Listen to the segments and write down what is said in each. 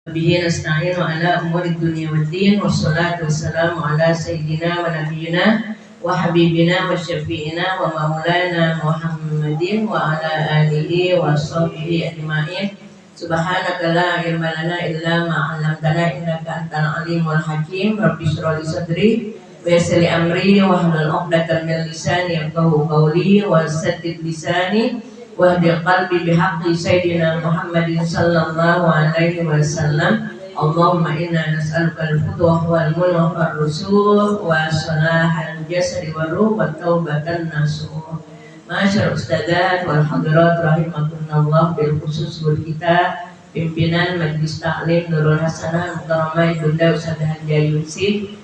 bihi nasta'in wa ala umuri dunya waddin wassalatu wassalamu ala sayyidina wa nabiyyina wa habibina wa syafi'ina wa maulana Muhammadin wa ala alihi wa sahbihi ajma'in. Subhanaka la ilma lana illa ma 'allamtana innaka antal alimul hakim. Rabbi shrah li sadri wa yassir li amri wahlul 'uqdatam min lisani yafqahu qawli wa saddid lisani wahdi qalbi bihaqqi sayyidina Muhammadin sallallahu alaihi wasallam. Allahumma inna nas'aluka al-futuh wal mulk wal rusuh wa salahal jasadi wal ruh wa taubatan nasuh. Masyaallah ustadzat wal hadirat rahimakumullah, bil khusus guru kita pimpinan Majelis Taklim Nurul Hasanah Mukarramah Bunda Ustadzah Haja Yusif.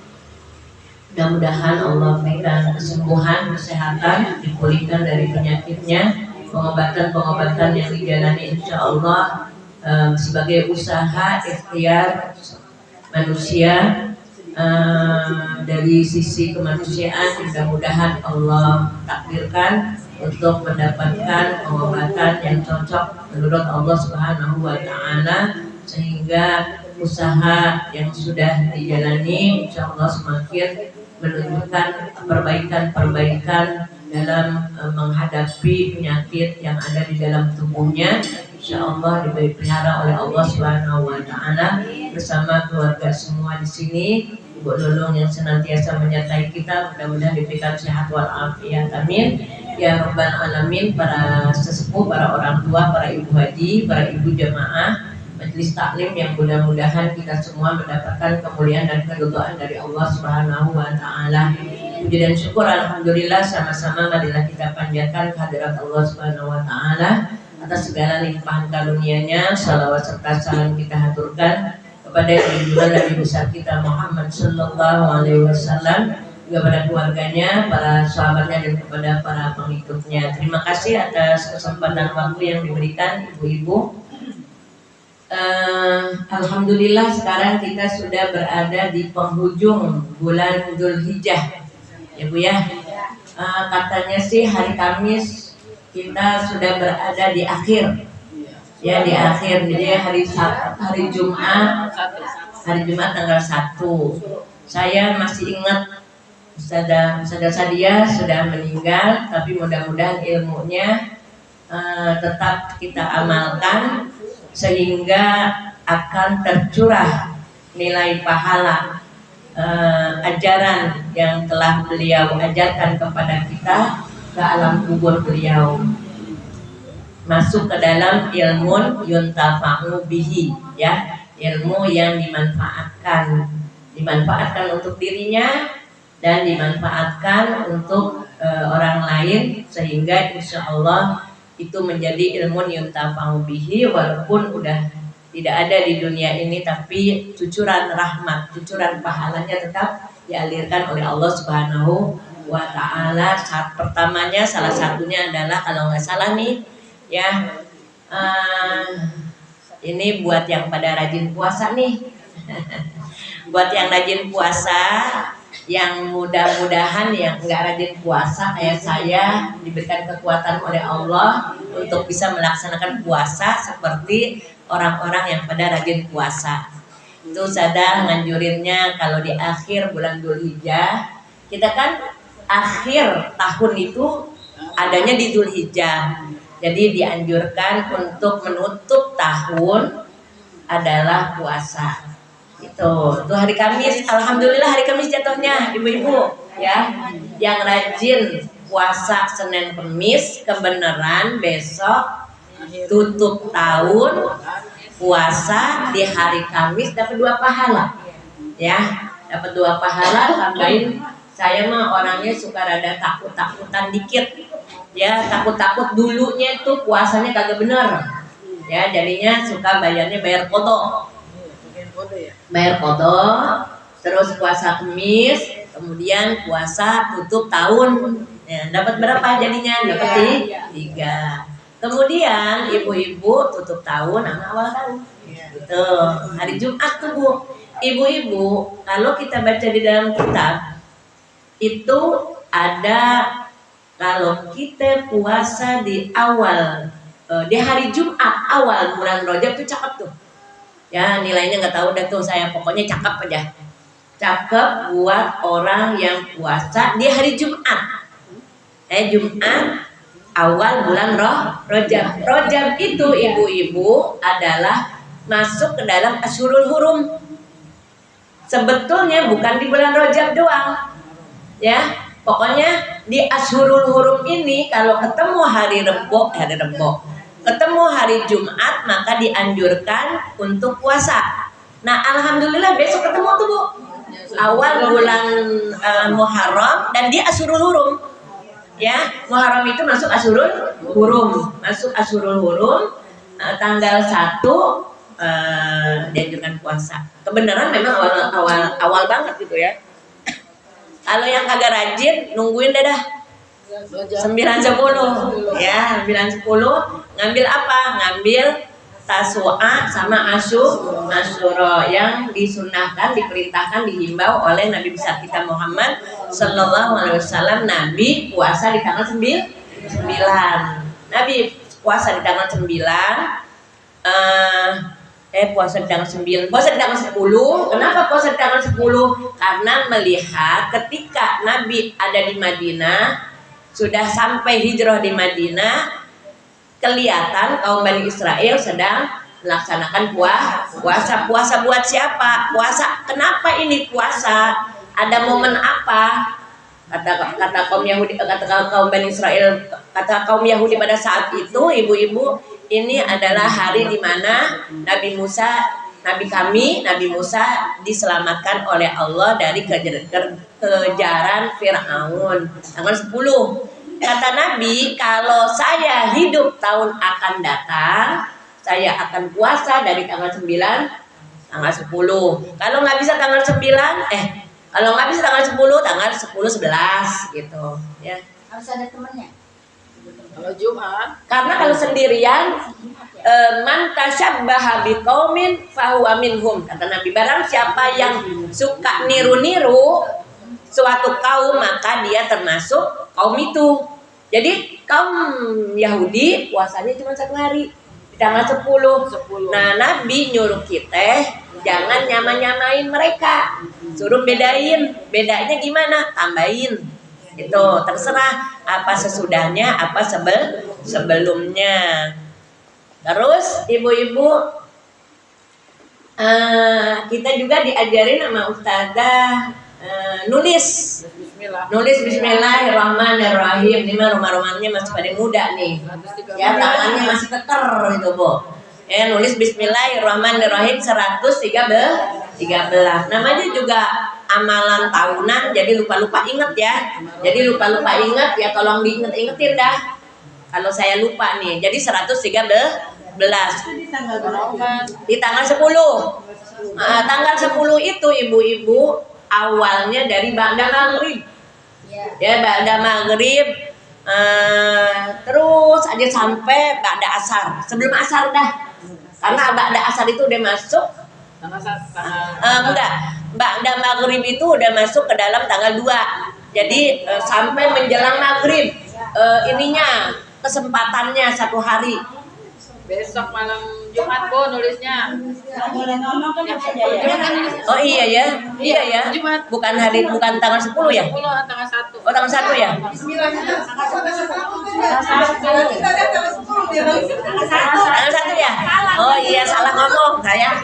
Mudah-mudahan Allah berikan kesembuhan, kesehatan, dipulihkan dari penyakitnya, pengobatan yang dijalani insya Allah sebagai usaha ikhtiar manusia dari sisi kemanusiaan. Mudah-mudahan Allah takdirkan untuk mendapatkan pengobatan yang cocok menurut Allah Subhanahu wa Ta'ala, sehingga usaha yang sudah dijalani insya Allah semakin menunjukkan perbaikan dalam menghadapi penyakit yang ada di dalam tubuhnya. Insya Allah dipelihara oleh Allah Subhanahu wa Ta'ala bersama keluarga semua di sini. Ibu Lulung yang senantiasa menyertai kita, mudah-mudahan diberikan sehat walafiat, amin ya rabbal alamin. Para sesepuh, para orang tua, para ibu haji, para ibu jamaah Majelis Taklim yang mudah-mudahan kita semua mendapatkan kemuliaan dan keridhaan dari Allah Subhanahu wa Ta'ala. Puji dan syukur alhamdulillah sama-sama marilah kita panjatkan kehadirat Allah Subhanahu wa Ta'ala atas segala limpahan karunia-Nya. Salawat serta salam kita haturkan kepada junjungan Nabi besar kita Muhammad sallallahu alaihi wasallam, juga pada keluarganya, para sahabatnya, dan kepada para pengikutnya. Terima kasih atas kesempatan waktu yang diberikan ibu-ibu. Alhamdulillah sekarang kita sudah berada di penghujung bulan Dzulhijjah, ya Bu ya. Katanya sih hari Kamis kita sudah berada di akhir, ya di akhir. Jadi hari Jumat tanggal 1. Saya masih ingat Ustadzah Sadia sudah meninggal, tapi mudah-mudahan ilmunya tetap kita amalkan sehingga akan tercurah nilai pahala ajaran yang telah beliau ajarkan kepada kita ke alam kubur beliau, masuk ke dalam ilmu yuntafa'u bihi, ya, ilmu yang dimanfaatkan untuk dirinya dan dimanfaatkan untuk orang lain, sehingga insya Allah itu menjadi ilmu yuntafa'u bihi, walaupun udah tidak ada di dunia ini, tapi cucuran rahmat, cucuran pahalanya tetap dialirkan oleh Allah Subhanahu wa Ta'ala. Saat pertamanya salah satunya adalah, kalau nggak salah nih ya, ini buat yang pada rajin puasa nih buat yang rajin puasa, yang mudah-mudahan yang nggak rajin puasa kayak saya diberikan kekuatan oleh Allah untuk bisa melaksanakan puasa seperti orang-orang yang pada rajin puasa. Itu sadar nganjurinnya kalau di akhir bulan Dzulhijjah, kita kan akhir tahun itu adanya di Dzulhijjah. Jadi dianjurkan untuk menutup tahun adalah puasa. Itu hari Kamis, alhamdulillah hari Kamis jatuhnya ibu-ibu ya, yang rajin puasa Senin Kamis, kebenaran besok tutup tahun puasa di hari Kamis dapat 2 pahala ya, dapat 2 pahala. Tambahin, saya mah orangnya suka rada takut-takutan dikit ya, takut dulunya itu puasanya kagak bener ya, jadinya suka bayar kodok, terus puasa Kamis, kemudian puasa tutup tahun ya, dapat berapa jadinya? Dapat 3. Kemudian ibu-ibu tutup tahun sama awal tahun gitu, hari Jumat tuh Bu. Ibu-ibu, kalau kita baca di dalam kitab itu ada, kalau kita puasa di awal di hari Jumat awal bulan Rajab itu cakep tuh. Ya nilainya nggak tahu deh tuh saya, pokoknya cakep aja. Cakep buat orang yang puasa di hari Jumat. Jumat awal bulan Rojab. Rojab itu ibu-ibu adalah masuk ke dalam Asyurul Hurum. Sebetulnya bukan di bulan Rojab doang. Ya, pokoknya di Asyurul Hurum ini kalau ketemu hari Rebo, ketemu hari Jumat maka dianjurkan untuk puasa. Nah, alhamdulillah besok ketemu tuh Bu. Awal bulan Muharram dan di Asyurul Hurum. Ya, Muharram itu masuk Asyurul Hurum. Masuk Asyurul Hurum tanggal 1 dianjurkan puasa. Kebenaran memang awal banget gitu ya. Kalau yang kagak rajin nungguin dah 9-10 ya, 9-10 ngambil apa? Ngambil Tasu'a sama Asyura yang disunahkan, diperintahkan, dihimbau oleh Nabi besar kita Muhammad Sallallahu Alaihi Wasallam. Nabi puasa di tanggal 9. Nabi puasa di tanggal 9. Puasa di tanggal 9, puasa di tanggal 10. Kenapa puasa di tanggal 10? Karena melihat ketika Nabi ada di Madinah, sudah sampai hijrah di Madinah, kelihatan kaum Bani Israel sedang melaksanakan puasa. Puasa buat siapa? Puasa kenapa ini puasa? Ada momen apa? Kata kaum Yahudi, kata kaum Bani Israel, kata kaum Yahudi pada saat itu, ibu-ibu, ini adalah hari di mana Nabi Musa diselamatkan oleh Allah dari kejaran Fir'aun. Tanggal 10. Kata Nabi, kalau saya hidup tahun akan datang, saya akan puasa dari tanggal 9, tanggal 10. Kalau nggak bisa tanggal 9, kalau nggak bisa tanggal 10, tanggal 10, 11 gitu. Ya. Harus ada temannya. Kalau Jumat. Karena kalau sendirian, man tasyabbaha biqaumin fahuwa minhum. Kata Nabi, barang siapa yang suka niru-niru suatu kaum maka dia termasuk kaum itu. Jadi kaum Yahudi puasanya cuma 1 hari di tanggal 10. Nah, Nabi nyuruh kita jangan nyamain mereka, suruh bedain. Bedanya gimana? Tambahin. Itu terserah apa sesudahnya, apa sebelumnya. Terus ibu-ibu, kita juga diajarin sama ustazah nulis Bismillahirrahmanirrahim. Ini mah rumah-rumahnya masih pada muda nih ya, tangannya masih keker gitu Bu. Nulis Bismillahirrahmanirrahim 113. Namanya juga amalan tahunan, jadi lupa-lupa inget ya. Jadi lupa-lupa inget ya, tolong diinget-ingetin dah kalau saya lupa nih. Jadi 113 di tanggal 10. Tanggal 10 itu ibu-ibu awalnya dari ba'da maghrib. Ya, ba'da maghrib terus aja sampai ba'da asar. Sebelum asar dah. Karena ba'da asar itu udah masuk enggak. Ba'da maghrib itu udah masuk ke dalam tanggal 2. Jadi sampai menjelang maghrib ininya kesempatannya 1 hari. Besok malam Jumat Bu nulisnya. Boleh ngomong kan aja ya. Oh iya ya. Iya ya. Jumat. Bukan tanggal 10 ya? 10 tanggal 1. Oh, tanggal 1 ya? Tanggal 1 ya? Oh iya, salah ngomong saya.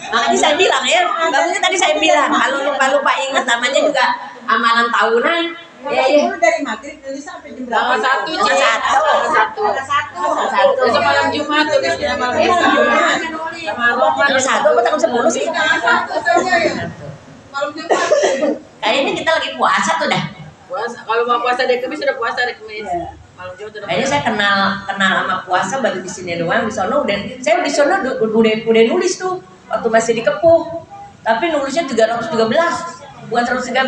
Makanya saya bilang ya, bagusnya tadi saya bilang kalau lupa-lupa ingat, namanya juga amalan tahunan. Ya, Dari maghrib tulis sampai jam berapa? Tanggal 1. Besok malam Jumat tulisnya malam Jumat. tanggal 1 atau tanggal 10 sih? Malam Jumat. Kayaknya kita lagi puasa tuh dah. Puasa. Kalau mau puasa dari Kamis sudah puasa dari Kamis. Malam Jumat sudah. Kayaknya saya kenal sama puasa baru di sini doang. Di sono saya di sono udah nulis tuh waktu masih di Kepuh. Tapi nulisnya 313. Bukan 113.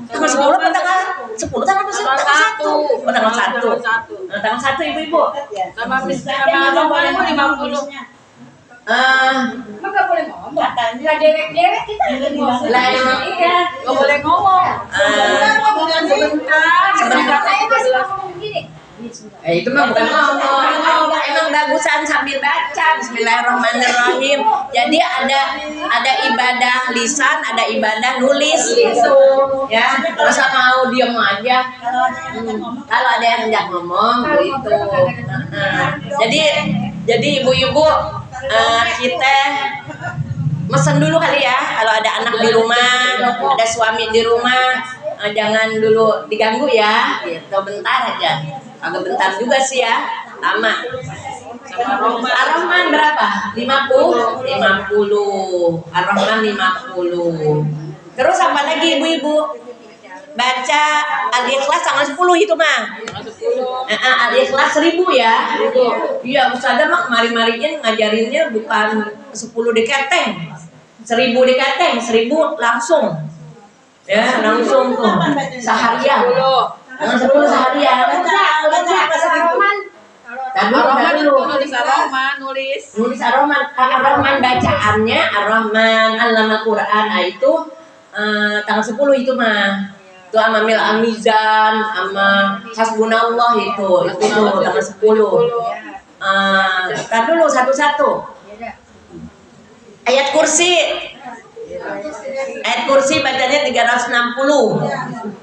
Tanggal 10 apa tanggal 10 tanggal 1? Oh, tanggal 1. Tanggal 1 ibu-ibu. Sama rombongan 50. Enggak boleh ngomong. Katanya dewek-dewek kita Lah iya. Enggak boleh ngomong. sebentar. Sebentar. Saya masih ngomong begini. Itu mah bukan ngomong, emang bagusan sambil baca Bismillahirrahmanirrahim. Jadi ada ibadah lisan, ada ibadah nulis gitu. Ya, masa mau diam aja. Kalau ada yang hendak ngomong gitu. Jadi ibu-ibu kita mesen dulu kali ya, kalau ada anak di rumah, ada suami di rumah, jangan dulu diganggu ya, gitu, bentar aja. Agak bentar juga sih ya, lama. Ar-Rahman berapa? 50? 50. Ar-Rahman 50. Terus apa lagi ibu-ibu? Baca Al-Ikhlas tanggal 10 itu mah. Al-Ikhlas 1000 ya. Iya, Ustazah mah kemarin-mariin ngajarinnya bukan 10 diketeng. 1000 diketeng, 1000 langsung. Ya, langsung tuh. Seharian. Tanggal 10 seharian. Ar-Rahman itu nulis Ar-Rahman, nulis Ar-Rahman. Ar-Rahman bacaannya Ar-Rahman Allama Quran. Nah, itu tanggal 10 itu mah. Itu sama Mil Amizan, sama Hasbunallah itu tuh tanggal 10. Tar dulu satu-satu. Ayat kursi. Ayat kursi bacanya 360.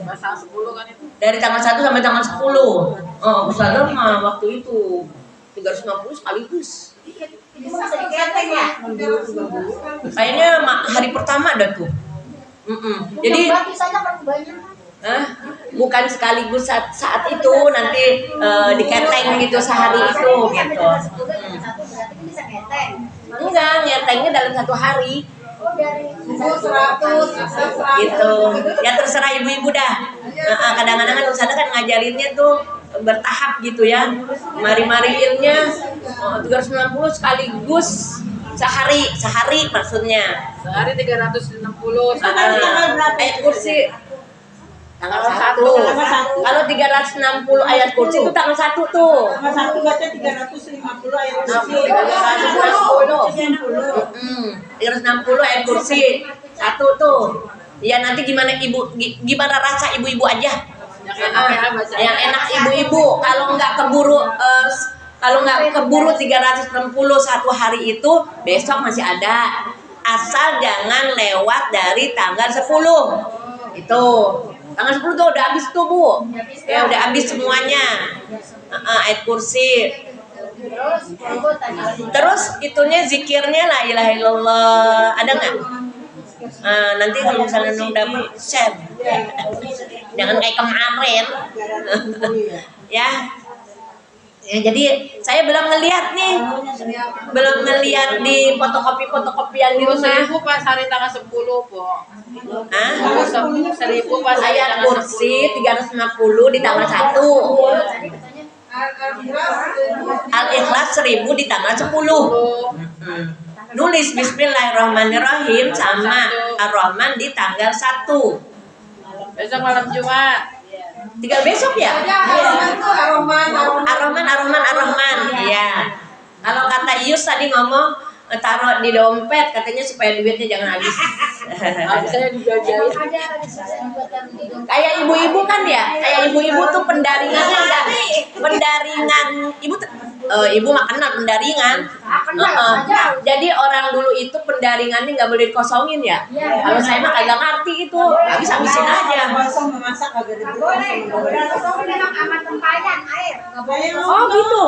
pasal 10 kan itu. Dari tanggal 1 sampai tanggal 10. Oh, Ustazah mah waktu itu 360 sekaligus. Kayaknya hari pertama ada tuh. Jadi bukan sekaligus saat itu, nanti diketeng gitu sehari itu gitu. Enggak, nyetengnya dalam satu hari. Gitu. Ya terserah ibu-ibu dah. Kadang-kadang kan Ustazah kan ngajarinnya tuh bertahap gitu ya. Mari-mariinnya 360 sekaligus sehari maksudnya. Sehari 360. Ayat kursi tanggal 1. Kalau 360 ayat kursi itu tanggal 1 tuh. Tanggal 1 baca 350 ayat kursi. 360 ayat kursi. 1 tuh. Ya nanti gimana rasa ibu-ibu aja. Yang enak ibu-ibu. Kalau nggak keburu 360 satu hari itu, besok masih ada. Asal jangan lewat dari tanggal 10. Itu. Tanggal 10 tuh udah habis tuh, Bu. Ya udah habis semuanya. Ayat kursi. Terus itunya zikirnya la ilaha illallah. Ada nggak? Nanti kalau misalnya dapat share. Jangan kayak kemarin. Ya. Ya, jadi saya belum ngelihat di fotokopian di rumah. 1000 pas hari tanggal 10, Po. 1000 pas Ayat kursi 360 di tanggal 1. Al-Ikhlas 1000 di tanggal 10. Nulis Bismillahirrahmanirrahim sama Ar-Rahman di tanggal 1. Besok malam Jumat. Tinggal besok ya? Ar-Rahman. Iya. Kalau kata Ius tadi ngomong taruh di dompet katanya supaya duitnya jangan habis. Saya dijajahin. Kayak ibu-ibu kan ya? Kayak ibu-ibu tuh pendaringannya enggak. Ibu mah kenal pendaringan. Jadi orang dulu itu pendaringannya nggak boleh dikosongin ya. Kalau saya mah kagak ngerti itu, habisin aja. Memasak agak boleh memang amat tempayan air. Oh gitu.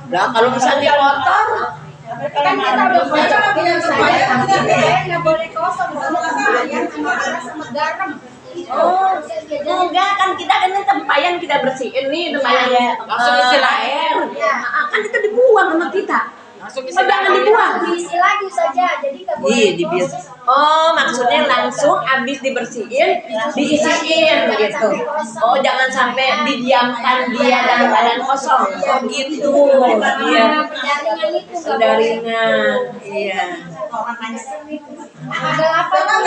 Lah kalau misalnya kotor, Kan kita udah baca bilang saya nggak boleh kosong sama tempayan sama garam. Enggak kan kita tempayan kita bersihin nih tempayan Langsung isi air. Kan itu dibuang sama kita. Langsung isi Jangan dibuang. Diisi lagi saja, jadi nggak boleh kosong. Oh, maksudnya langsung habis dibersihin, diisiin gitu. Oh, jangan sampai didiamkan dia dalam keadaan kosong. Oh, gitu. Iya. Pendaringan itu nggak boleh. Pendaringan. Iya. Ada apa tuh?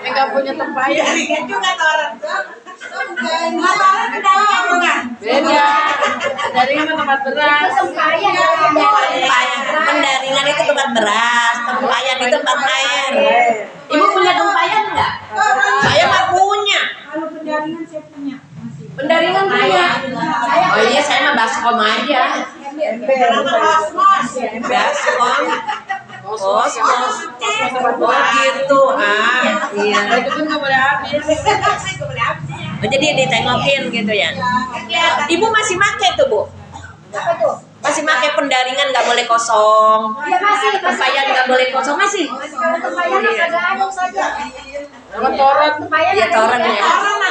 Enggak punya tempayan. Beda. Dari tempat beras. Tempayan Pendaringan itu tempat beras, tempayan itu tempat air. Ibu punya tempayan nggak? Saya nggak punya. Kalau pendaringan saya punya. pendaringan punya. Oh iya, saya mah baskom aja. Baskom. Kosmos. Oh gitu. Iya. Itu pun nggak boleh habis. Oh, jadi ditengokin gitu ya. Ibu masih make tuh, Bu? Apa tuh? Masih make pendaringan nggak boleh kosong. Ya masih. Tempayan nggak boleh kosong masih. Kalau tempayan agak anu saja. Sama toren. Tempayan Iya, ada toren juga. ya.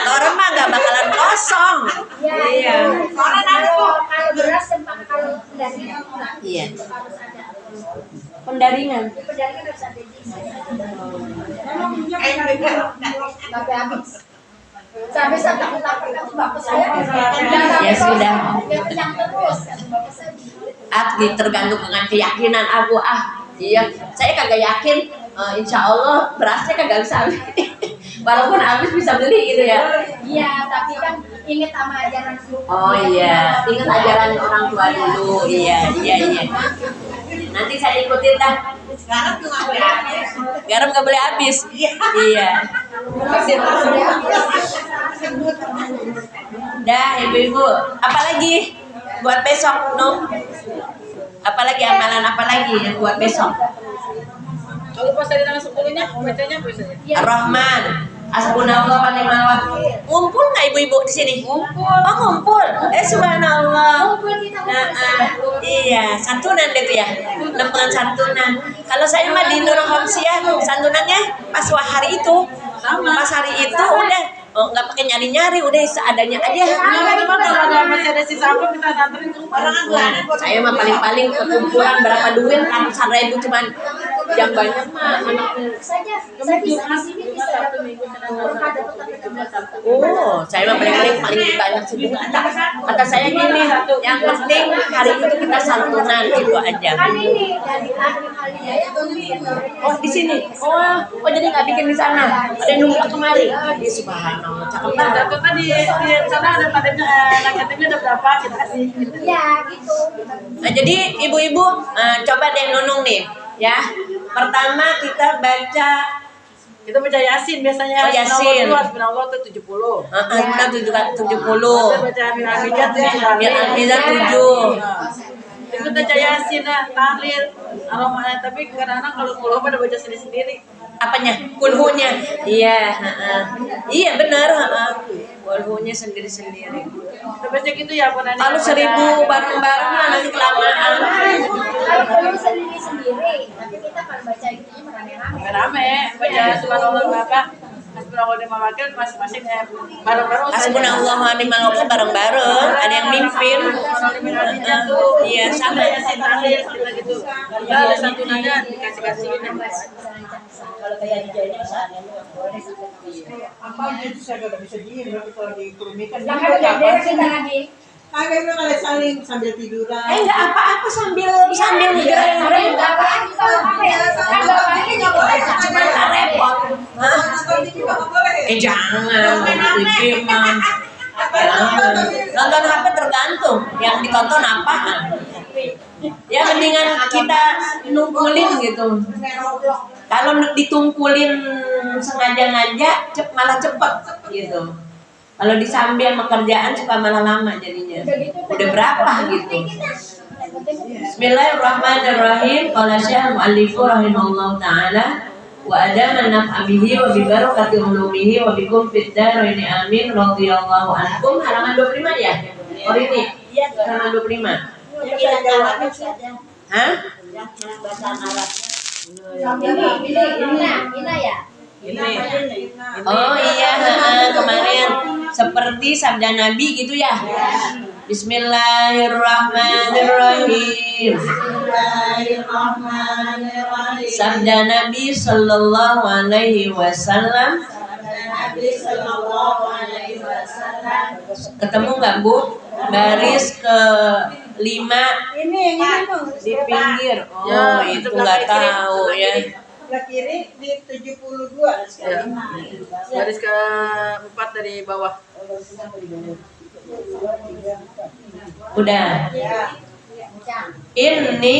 Toren mah nggak bakalan kosong. Iya. Kalau beras dan kalau pendaringan enggak. Iya. Harus ada. Pendaringan. Di pendaringan harus ada sampai habis. Sampai takut bapak saya. Ya sudah. Dia kenyang terus. Bapak saya. Tergantung dengan keyakinan aku. Iya, saya kagak yakin. Insya Allah berasnya kagak bisa habis. Walaupun habis bisa beli gitu ya. Iya, tapi kan ingat sama ajaran dulu. Oh iya, ingat ajaran orang tua dulu. Iya. Nanti saya ikutin dah. Sekarang tuh nggak boleh habis. Garam nggak boleh habis. Iya. Dah, ibu-ibu. Apalagi buat besok, Nuh? Apalagi amalan apa lagi yang buat besok? Kalau pas dari tanggal 10-nya, bacanya apa biasanya? Ar-Rahman, Hasbunallah wa ni'mal wakil. Ngumpul nggak ibu-ibu di sini? Ngumpul. Oh, ngumpul. Subhanallah. Ngumpul kita Iya, santunan itu ya. Lempengan santunan. Kalau saya mah di Nurul Khamsiyah santunannya pas hari itu. Sama. Pas hari itu udah nggak pakai nyari-nyari, udah seadanya aja. Nah, itu mah kalau ada masih ada sisa apa kita anterin ke Orang kan bulanan buat Saya mah paling-paling kekumpulan berapa duit ratusan ribu cuman yang banyak mah saja. Saya bisa di sini bisa dapat berkada tetap. oh saya mah paling banyak sejuta. Kata saya gini, yang penting hari itu kita santunan itu aja. Kan ini dari Taklim Al Hidayah. Oh di sini. Oh jadi nggak bikin di sana. Ada yang nunggu kemari. Di Subhanallah, cakep banget. Satu kan di sana ada padanya, naketnya ada berapa kita kasih. Ya gitu. Nah, jadi ibu-ibu coba deh nunung nih, ya. Pertama kita baca Kita baca Yasin biasanya. Oh, Yasin. Hasbunallah tuh 70. kita 70. Kita baca Al-Hamidah tuh Al-Hamidah 7. Kita baca Yasin lah, tahlil, Ar-Rahman. Tapi kadang-kadang kalau pulau pada baca sendiri-sendiri. Apanya? Kulhunya. Iya, iya benar, Kulhunya sendiri-sendiri. Kita baca gitu ya apa nanti. Kalau 1000 bareng-bareng mah nanti kelamaan. Kalau belum sendiri-sendiri, tapi kita kalau baca itunya rame-rame. Rame, baca subhanallah berapa? Hasbunallah wa ni'mal wakil masing-masing bareng-bareng. Hasbunallah wa ni'mal wakil bareng-bareng, ada yang mimpin. Iya, sama ya Yasin tahlil kita gitu. Kita ada santunannya dikasih-kasihin. Kalau kayak di Jawa misalnya, apa itu saya nggak bisa diem tapi kalau dikerumikan Lah kan udah beres kita lagi. Agak itu kalau saling sambil tiduran. Enggak apa-apa sambil ngegerain Enggak lagi kalau apa ya? Kan bapaknya nggak boleh. cuma tak repot. Hah? Nonton TV juga nggak boleh. Jangan TV mah. Nonton HP tergantung yang ditonton apaan. Ya mendingan kita nungkulin gitu. Kalau ditungkulin sengaja-ngaja malah cepet gitu. Kalau disambil sama kerjaan suka malah lama jadinya. Udah berapa gitu. Bismillahirrahmanirrahim. Qala Syekh Mu'allifu rahimahullah ta'ala wa adama naf'a bihi wa bi barakati ulumihi wa bikum fid daraini amin radhiyallahu ankum. Halaman 25 ya? Oh ini. Halaman 25. Hah? Ini ya. Oh iya, kemarin seperti sabda Nabi gitu ya. Bismillahirrahmanirrahim. Sabda Nabi sallallahu alaihi wasallam. Ketemu nggak Bu? Baris ke 5 Ini yang ini di pinggir. Oh Ya, itu itu nggak belakang kiri. tahu ya. sebelah kiri di 72 Ya. sekali. Garis ke-4 dari bawah. Udah. Ya. Ini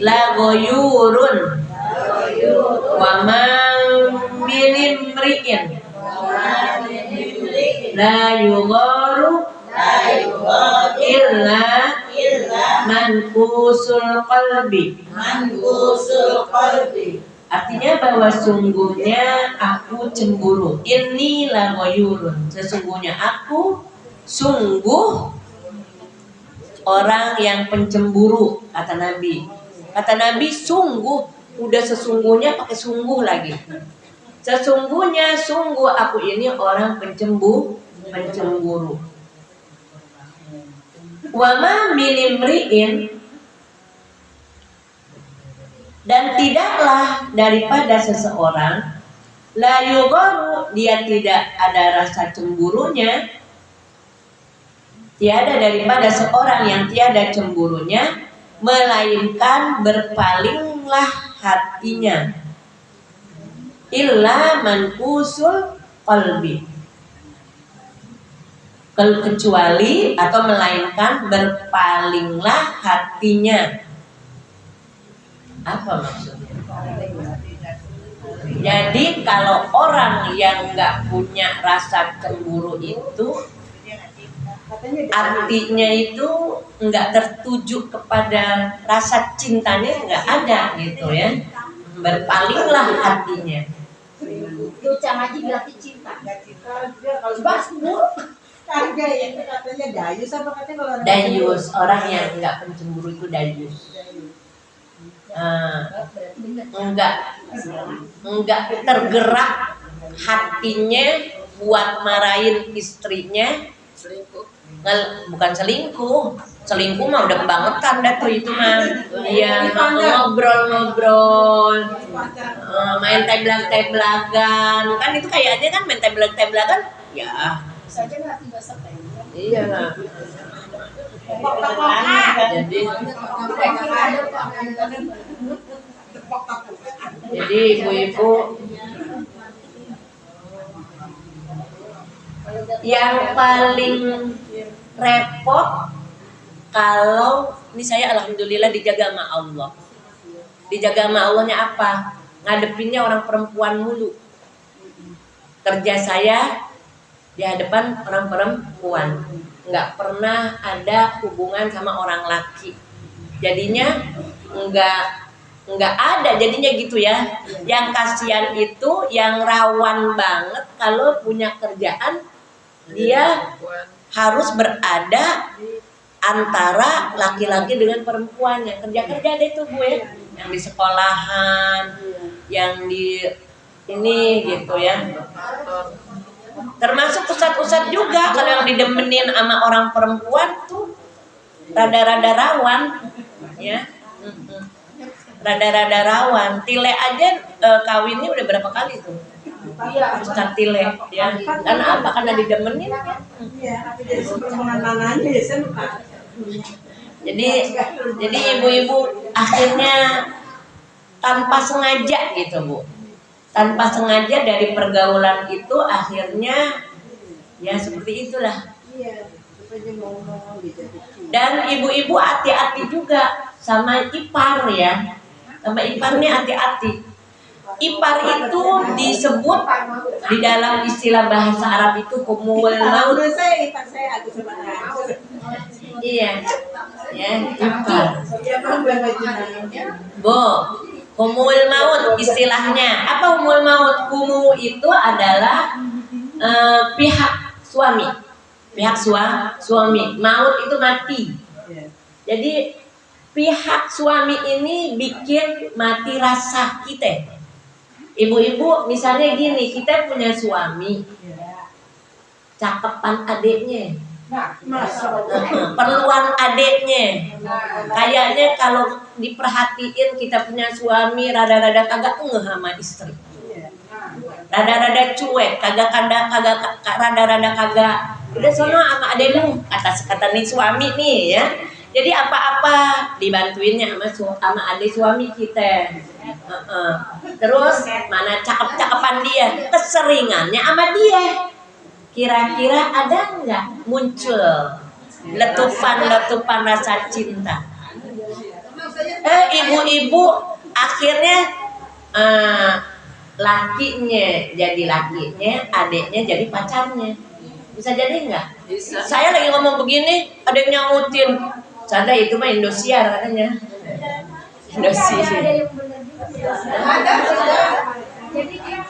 lagoyurun wa ma bilimri'in la yugharu illa mankusul qalbi. Artinya bahwa sungguhnya aku cemburu. Inni la ghayurun. Sesungguhnya aku sungguh orang yang pencemburu, kata Nabi. Kata Nabi sungguh, udah sesungguhnya pakai sungguh lagi. Sesungguhnya sungguh aku ini orang pencemburu. Wa ma min imri'in, dan tidaklah daripada seseorang la yugharu, dia tidak ada rasa cemburunya, tiada daripada seorang yang tiada cemburunya, melainkan berpalinglah hatinya, illa mankusul qalbi, kecuali atau melainkan berpalinglah hatinya. Apa maksudnya? Jadi kalau orang yang nggak punya rasa cemburu itu, artinya itu nggak tertuju kepada rasa cintanya, nggak ada gitu ya. Berpalinglah hatinya. Lucu ngaji berarti cinta. Kalau harga yang katanya dayus apa katanya kalau orang Dayus, orang yang nggak pencemburu itu dayus. Enggak tergerak hatinya buat marahin istrinya. Bukan selingkuh mah udah kebangetan dah tuh itu mah. Iya, ngobrol main teblak-teblakan kan, itu kayaknya kan main teblak-teblakan ya Saja hati basah iya lah. Jadi ibu-ibu yang paling repot kalau ini, saya alhamdulillah dijaga sama Allah. Dijaga sama Allahnya apa? Ngadepinnya orang perempuan mulu. Kerja saya di hadapan orang perempuan, nggak pernah ada hubungan sama orang laki. Jadinya nggak ada jadinya gitu ya. Yang kasihan itu yang rawan banget kalau punya kerjaan, dia harus berada antara laki-laki dengan perempuan. Yang kerja deh tuh gue, yang di sekolahan, yang di ini gitu ya. Termasuk pusat-pusat juga, kalau yang didemenin sama orang perempuan tuh rada-rada rawan ya. Rada-rada rawan. Tile aja kawinnya udah berapa kali tuh? Ustaz Tile ya. Karena apa? Karena didemenin kan. Iya, tapi dari perkembangannya ya Jadi ibu-ibu akhirnya tanpa sengaja gitu Bu. Tanpa sengaja dari pergaulan itu akhirnya ya seperti itulah. Iya, supaya ngomong gitu. Dan ibu-ibu hati-hati juga sama ipar ya. Sama iparnya hati-hati. Ipar itu disebut di dalam istilah bahasa Arab itu humul maut. Saya ipar saya aku sebenarnya. Iya. Ya, ipar. Bu, humul maut istilahnya. Apa humul maut? Humu itu adalah pihak suami. Pihak suami. Maut itu mati. Jadi pihak suami ini bikin mati rasa kita. Ibu-ibu misalnya gini, kita punya suami, cakepan adiknya, perluan adiknya, kayaknya kalau diperhatiin kita punya suami rada-rada kagak ngeh sama istri, rada-rada cuek, kagak rada-rada kagak, udah sono sama adek lu, kata nih suami nih ya. Jadi apa-apa dibantuinnya sama adik suami kita. Terus mana cakep-cakepan dia, keseringannya sama dia. Kira-kira ada nggak muncul letupan rasa cinta? Ibu-ibu akhirnya lakinya jadi lakinya, adiknya jadi pacarnya. Bisa jadi nggak? Bisa. Saya lagi ngomong begini, ada yang nyautin. Sada itu mah Indosiar katanya. Indosiar. Ada yang benar juga. Jadi dia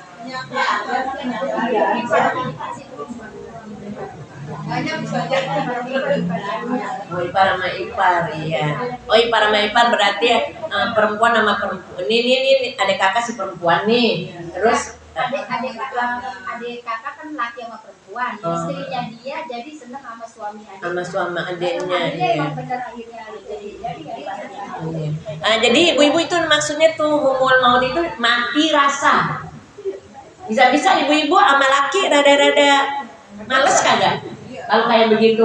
Oh ipar sama ipar, iya. Oh ipar sama ipar berarti perempuan sama perempuan. Ini adik kakak si perempuan nih. Terus adik kakak kan laki sama perempuan, istrinya dia jadi seneng sama suami adik. sama suami adiknya. Dia Iya. emang bener akhirnya jadi Iya. Jadi ibu-ibu itu maksudnya tuh humul maut itu mati rasa. Bisa-bisa ibu-ibu sama laki rada-rada males kagak? Kalau kayak begitu.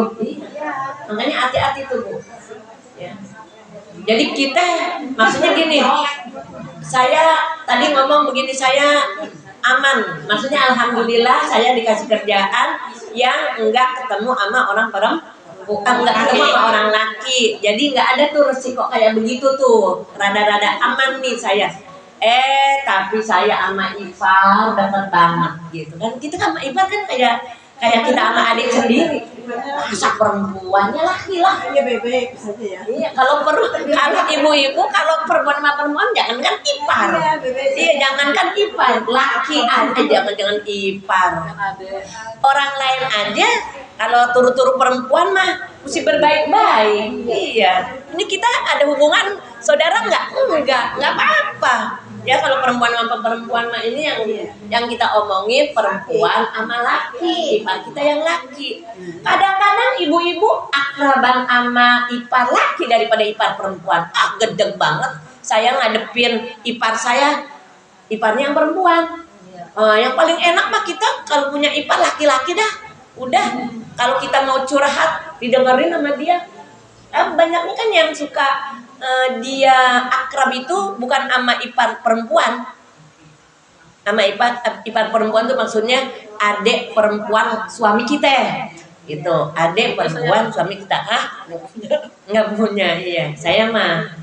Makanya hati-hati tuh Bu. Ya. Jadi kita maksudnya gini. Saya tadi ngomong begini, saya aman. Maksudnya alhamdulillah saya dikasih kerjaan yang enggak ketemu sama orang perempuan, enggak ketemu sama orang laki. Jadi enggak ada tuh resiko kayak begitu tuh. Rada-rada aman nih saya. Tapi saya sama Ipar dapat banget gitu kan. Kita sama Ipar kan kayak kita sama adik sendiri. Masa perempuannya laki-laki. Iya bebek saja ya. Iya, kalau ibu-ibu kalau perempuan sama perempuan jangankan ipar. Iya, jangankan ipar, laki aja jangan ipar. Orang lain aja kalau turu-turu perempuan mah mesti berbaik-baik. Iya. Ini kita ada hubungan saudara enggak apa-apa. Ya kalau perempuan sama perempuan mah ini yang kita omongin perempuan sama laki, ipar kita yang laki. Kadang-kadang ibu-ibu akraban sama ipar laki daripada ipar perempuan. Gedeg banget. Saya ngadepin ipar saya, iparnya yang perempuan. Yang paling enak mah kita kalau punya ipar laki-laki dah. Udah, kalau kita mau curhat didengerin sama dia. Banyaknya kan yang suka dia akrab itu bukan sama ipar perempuan. Sama ipar perempuan tuh maksudnya adik perempuan suami kita. Gitu, adik perempuan suami kita. Nggak punya, iya. Saya mah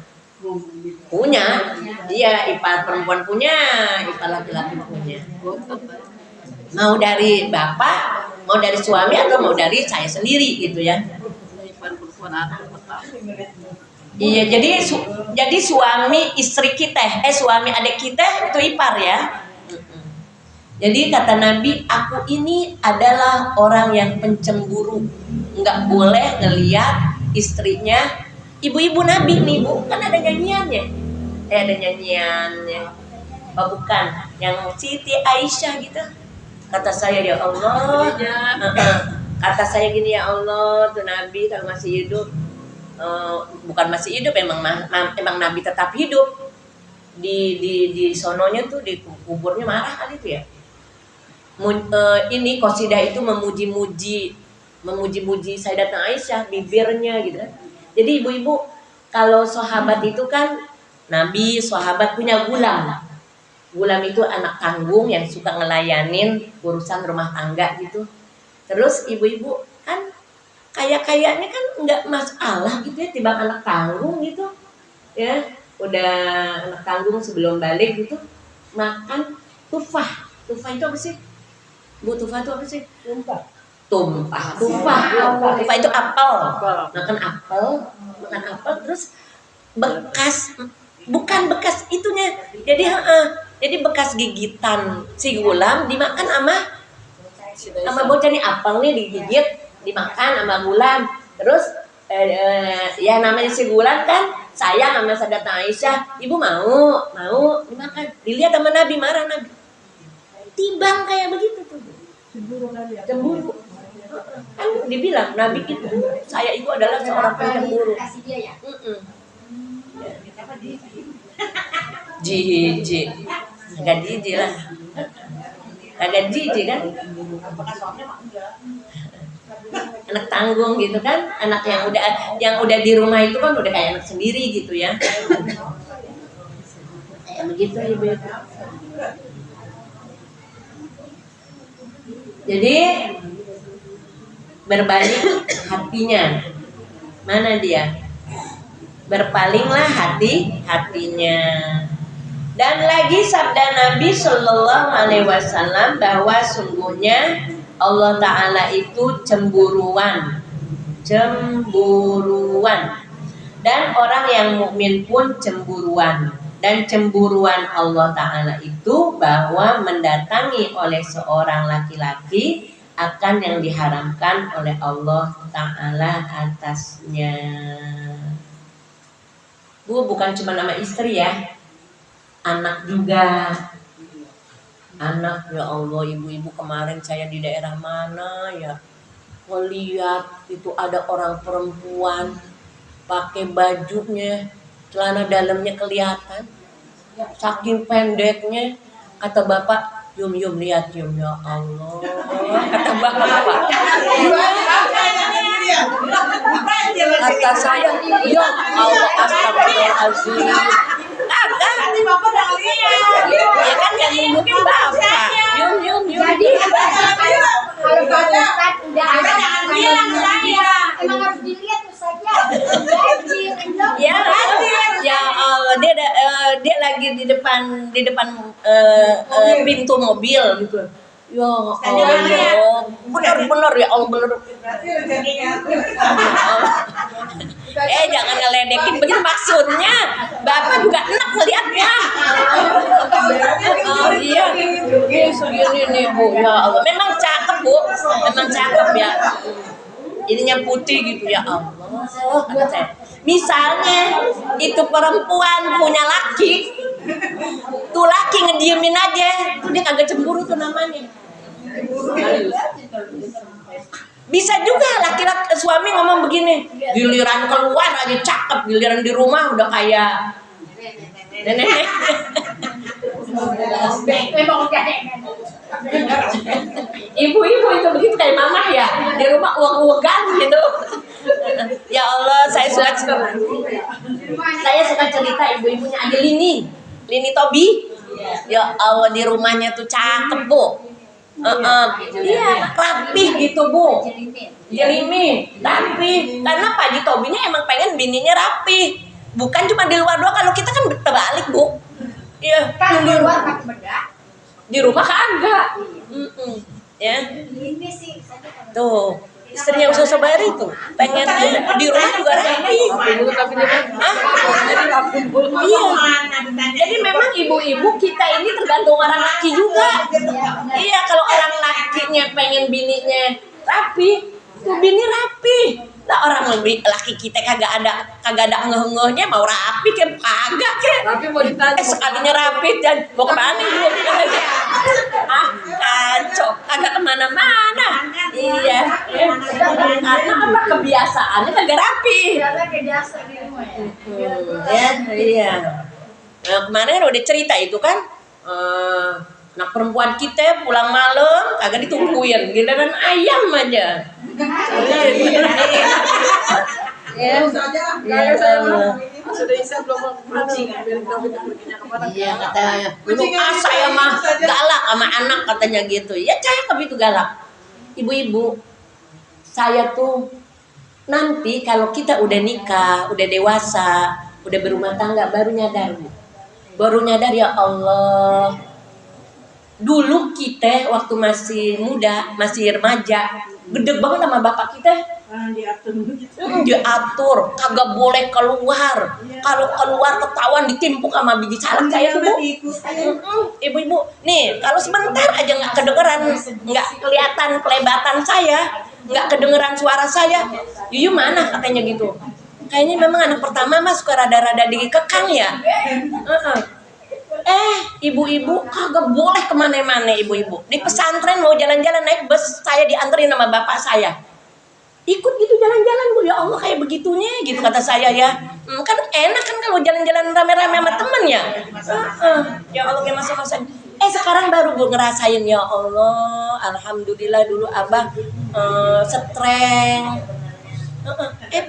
punya. Iya, ipar perempuan punya, ipar laki-laki punya. Mau dari bapak, mau dari suami atau mau dari saya sendiri gitu ya. Iya, jadi suami istri kita, suami adik kita itu ipar ya. Jadi kata Nabi, aku ini adalah orang yang pencemburu, nggak boleh ngeliat istrinya. Ibu-ibu Nabi nih Bu, kan ada nyanyiannya, ada nyanyiannya. Oh bukan, yang Siti Aisyah gitu. Kata saya ya Allah, kata saya gini ya Allah, tuh Nabi kalau masih hidup. Bukan masih hidup, emang Nabi tetap hidup di sononya tuh di kuburnya marah kali itu ya. Ini qasidah itu memuji-muji Sayyidatuna Aisyah, bibirnya gitu kan. Jadi ibu-ibu kalau sahabat itu kan Nabi sahabat punya gulam. Gulam itu anak tanggung yang suka ngelayanin urusan rumah tangga gitu. Terus ibu-ibu kan kayaknya kan nggak masalah gitu ya, tiba anak tanggung gitu ya, udah anak tanggung sebelum balik gitu makan tufah itu apa sih Bu? Tufah itu apa sih? Tumpah itu apel. Makan apel terus bukan bekas itunya, jadi bekas gigitan si gulam dimakan sama bocah nih, apel nih digigit dimakan sama gulam. Terus ya namanya si gulam kan sayang sama Sayyidatuna Aisyah, ibu mau dimakan, dilihat sama Nabi, marah Nabi, timbang kayak begitu tuh, cemburu kan dibilang Nabi itu, saya itu adalah seorang pencemburu. Jijik agak jijik lah, agak jijik kan, anak tanggung gitu kan, anak yang udah di rumah itu kan udah kayak anak sendiri gitu ya. Kayak begitu ibu. Jadi berbalik hatinya, mana dia? Berpalinglah hatinya. Dan lagi sabda Nabi Shallallahu Alaihi Wasallam bahwa sungguhnya Allah Ta'ala itu cemburuan. Dan orang yang mukmin pun cemburuan. Dan cemburuan Allah Ta'ala itu bahwa mendatangi oleh seorang laki-laki akan yang diharamkan oleh Allah Ta'ala atasnya. Bu, bukan cuma nama istri ya, anak juga. Anak, ya Allah, ibu-ibu kemarin saya di daerah mana ya, ngeliat itu ada orang perempuan pakai bajunya, celana dalamnya kelihatan, saking pendeknya, kata bapak, yum lihat yum, ya Allah, kata bapak, kata saya, ya Allah, astagfirullahaladzim. Kagak, nanti bapak udah lihat, ya kan yang mungkin bapak, yum. Jadi kalau Pak Ustadz udah ada, jangan bilang saya. Emang harus dilihat saja. Ya Allah, dia lagi di depan pintu mobil gitu. Ya Allah, benar ya Allah, benar. Jangan ngeledekin begitu maksudnya. Bapak juga enak ngeliatnya. Iya. Segini nih Bu, ya Allah. Memang cakep Bu, memang cakep ya. Ininya putih gitu ya Allah. Misalnya itu perempuan punya laki, tuh laki ngediemin aja, tuh dia kagak cemburu tuh namanya. Bisa juga laki-laki suami ngomong begini, giliran keluar aja cakep, giliran di rumah udah kayak nenek. Ibu-ibu itu begitu kayak mama ya, di rumah uang-uangan gitu. Ya Allah, saya suka cerita ibu-ibunya aja Lini Tobi. Ya Allah, di rumahnya tuh cakep Bu. Iya, rapih gitu Bu. Jelimin, rapi. Karena Pak Haji Tobinya emang pengen bininya rapi. Bukan cuma di luar doang, kalau kita kan terbalik Bu. Iya, Kan di luar pakai bedak. di rumah kagak. Ya. Ini sih. Tuh, istrinya Ustaz Sobari tuh pengen di rumah juga rapi. Iya. Jadi memang ibu-ibu kita ini tergantung orang laki juga. Iya, kalau orang lakinya pengen bininya rapi, tuh bini rapi. Lah orang laki kita kagak ada ngeh-ngehnya mau rapi kan kagak kan. Tapi mau ditanya Sekalinya rapi dan mau kemana ibu? Kacau, kagak kemana-mana. Iya. Karena apa kebiasaannya kagak rapi. Karena kebiasa di rumah ya. Iya. Nah, kemarin udah cerita itu kan, anak perempuan kita pulang malam kagak ditungguin, giliran ayam aja. Ya. sudah Isa belum mancing. Iya katanya. Dulu saya mah galak sama anak katanya gitu. Ya cakep itu galak. Ibu-ibu, saya tuh nanti kalau kita udah nikah, udah dewasa, udah berumah tangga baru nyadar Bu. Baru nyadar ya Allah. Dulu kita waktu masih muda, masih remaja, gede banget sama bapak kita. Diatur, kagak boleh keluar. Kalau keluar ketahuan ditimpuk sama biji salak saya tuh Bu. Ibu-ibu, nih kalau sebentar aja nggak kedengeran, nggak kelihatan kelebatan saya, nggak kedengeran suara saya, Yuyu mana katanya gitu. Kayaknya memang anak pertama mas suka rada-rada dikekang ya. Ibu-ibu kagak boleh kemana-mana ibu-ibu. Di pesantren mau jalan-jalan naik bus, saya dianterin sama bapak saya. Ikut gitu jalan-jalan Bu, ya Allah kayak begitunya gitu kata saya ya. Kan enak kan kalau jalan-jalan rame-rame sama temen ya. Ya Allah kayak masa-masa. Sekarang baru Bu ngerasain ya Allah. Alhamdulillah dulu Abah streng.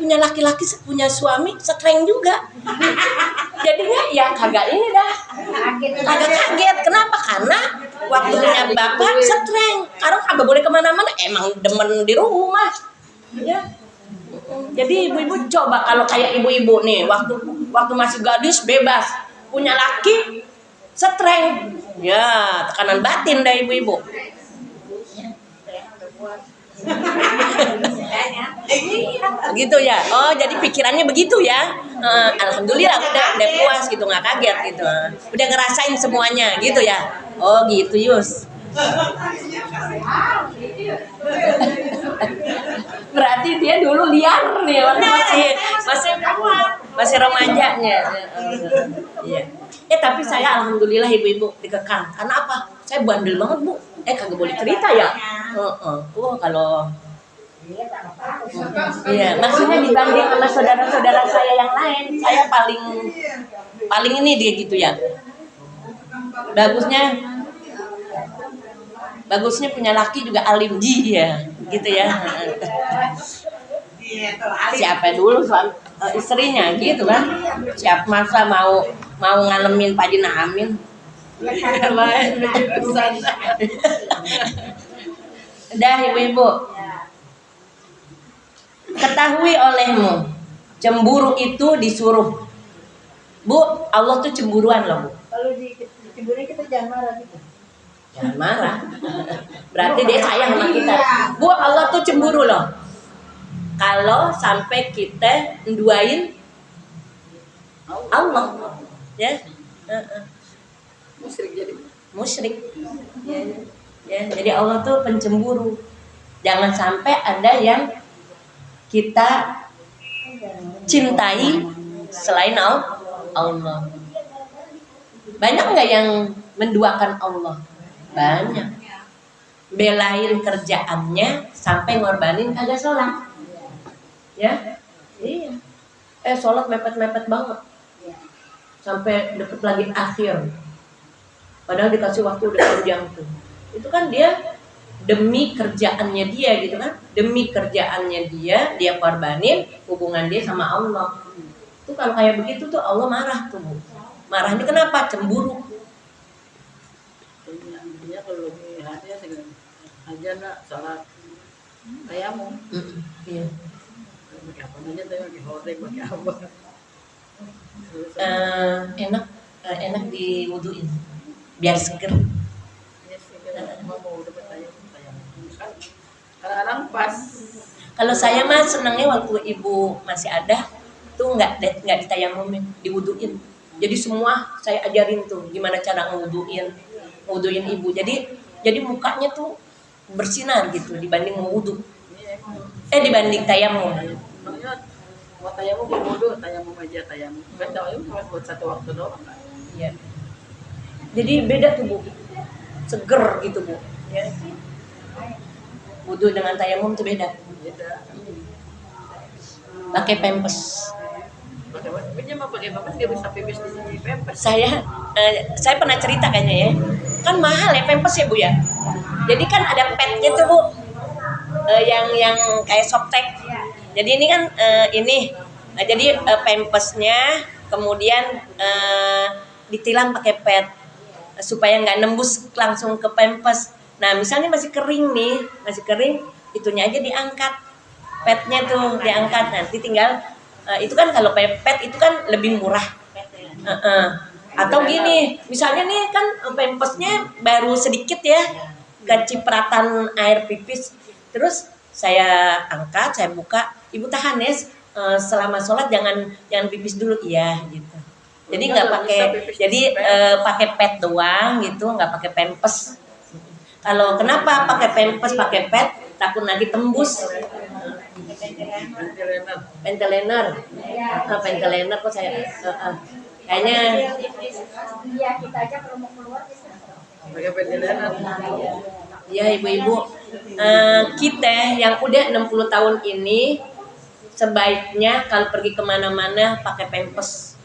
Punya laki-laki punya suami streng juga. Jadinya ya kagak ini dah. Kagak kaget. Kenapa? Karena waktunya bapak streng. Sekarang kagak boleh kemana-mana. Emang demen di rumah. Ya. Jadi ibu-ibu coba kalau kayak ibu-ibu nih waktu masih gadis bebas, punya laki streng. Ya, tekanan batin dah ibu-ibu. Gitu ya. Oh, jadi pikirannya begitu ya. Alhamdulillah udah puas gitu, nggak kaget gitu. Udah ngerasain semuanya gitu ya. Oh, gitu Yus. Berarti dia dulu liar nih waktu masih remajanya. Iya. Tapi saya alhamdulillah ibu-ibu dikekang. Karena apa? Saya bandel banget, Bu. Kagak boleh cerita ya. Kalau iya, maksudnya dibanding sama saudara-saudara saya yang lain, saya paling ini dia gitu ya. Bagusnya punya laki juga alim ya, gitu ya. Siapa dulu istrinya gitu kan? Siap masa mau ngalamin Pak Dina Amin. Dah ibu-ibu, ketahui olehmu, cemburu itu disuruh. Bu, Allah tuh cemburuan loh, Bu. Kalau dicemburuin kita jangan marah gitu. Jangan marah. Berarti dia sayang sama kita. Bu, Allah tuh cemburu loh. Kalau sampai kita nduain Allah, ya. Musyrik. Ya, jadi Allah tuh pencemburu. Jangan sampai ada yang kita cintai selain Allah. Banyak nggak yang menduakan Allah? Banyak. Belain kerjaannya sampai ngorbanin kagak sholat. Ya, iya. Sholat mepet-mepet banget. Sampai deket lagi akhir. Padahal dikasih waktu udah panjang tuh. Itu kan dia demi kerjaannya dia gitu kan. Demi kerjaannya dia korbanin hubungan dia sama Allah. Itu kalau kayak begitu tuh Allah marah tuh, Bu. Marahnya kenapa? Cemburu. Dia kalau lihatnya aja nak salat tayamum. Iya. Pakai apa aja tuh, pakai hordeng, pakai apa? Enak diwuduin biar seger. Mau dapat tayamum. Kadang-kadang pas. Kalau saya mah senangnya waktu ibu masih ada tuh nggak ditayamumin, diwuduin. Jadi semua saya ajarin tuh gimana cara ngewuduin ibu. Jadi mukanya tuh bersinar gitu dibanding mewudu. Dibanding tayamum. Mau tayamum berwudu, tayamum aja tayamum. Kan tayamum cuma buat satu waktu doang kan. Iya. Jadi beda tuh, Bu. Seger gitu, Bu. Ya. Wudu dengan tayamum tuh beda. Pakai pempes. Pakai pempes dia bisa pipis di pempes. Saya pernah cerita kayaknya ya. Kan mahal ya pempes ya, Bu ya. Jadi kan ada petnya tuh, Bu. Yang kayak softtek. Jadi ini kan jadi pempesnya kemudian ditilam pakai pet supaya nggak nembus langsung ke pempes. Nah, misalnya masih kering, itunya aja diangkat. Petnya tuh diangkat, nanti tinggal itu kan kalau pet itu kan lebih murah. Atau gini, misalnya nih kan pempesnya baru sedikit ya, kecipratan air pipis. Terus saya angkat, saya buka, ibu tahan ya, selama sholat jangan pipis dulu, iya gitu. Jadi nggak pakai pet doang gitu, nggak pakai pempes. Kalau kenapa pakai pempes, pakai pet, takut nanti tembus. Pentelener kok saya kayaknya. Iya, kita aja kalau mau keluar bisa. Pakai pentelener. Ya ibu-ibu, kita yang udah 60 tahun ini sebaiknya kalau pergi kemana-mana pakai pempes.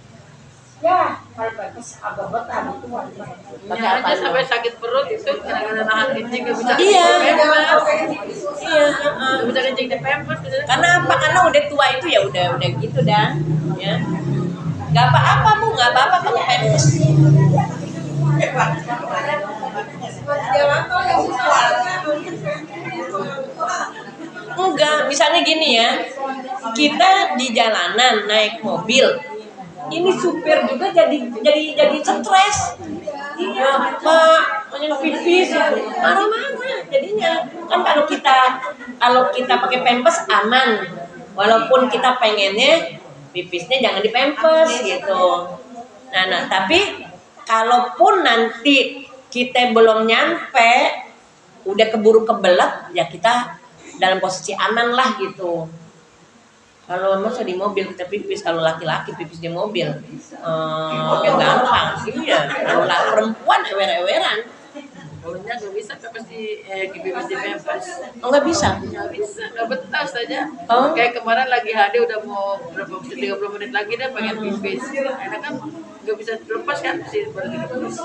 Ya, kalau pempes abot itu Pakai apa? Aja sampai sakit perut itu kadang-kadang nahan kencing nggak bisa. Iya. Nggak bisa kencing di pempes. Karena apa? Karena udah tua itu ya udah gitu dah. Ya. Gak apa-apa, Bu, gak apa-apa pakai pempes. Enggak, misalnya gini ya, kita di jalanan naik mobil, ini supir juga jadi stres. Iya, Pak, banyak pipis, marah-marah. jadinya. Kan kalau kita pakai pampers aman. Walaupun kita pengennya pipisnya jangan di pampers gitu. Nah, tapi kalaupun nanti kita belum nyampe, udah keburu kebelet, ya kita dalam posisi aman lah gitu. Kalau masa di mobil kita pipis, kalau laki-laki pipis di mobil, gampang. Iya, kalau perempuan ewer-eweran. Baunya nggak bisa pipis di pampers. Oh, nggak bisa. Nggak bisa, nggak betah saja. Oh. Kayak kemarin lagi HD udah mau berapa 30 menit lagi dia pengen pipis. Karena kan nggak bisa dilepas kan sih baru pipis.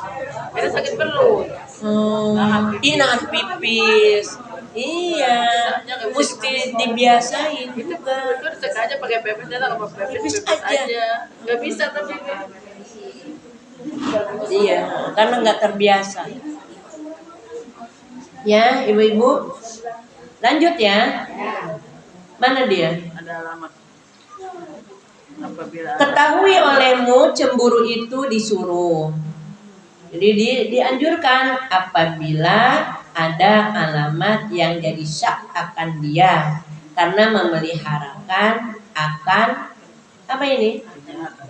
Karena sakit perut. Nahan pipis. Iya, mesti dibiasain. Itu sengaja pakai pampers dia kalau mau pipis aja. Nggak bisa tapi. Iya, karena nggak terbiasa. Ya, ibu-ibu, lanjut ya. Mana dia? Ada alamat. Apabila Ketahui olehmu cemburu itu disuruh. Jadi dianjurkan apabila ada alamat yang jadi syak akan dia karena memeliharakan akan apa ini?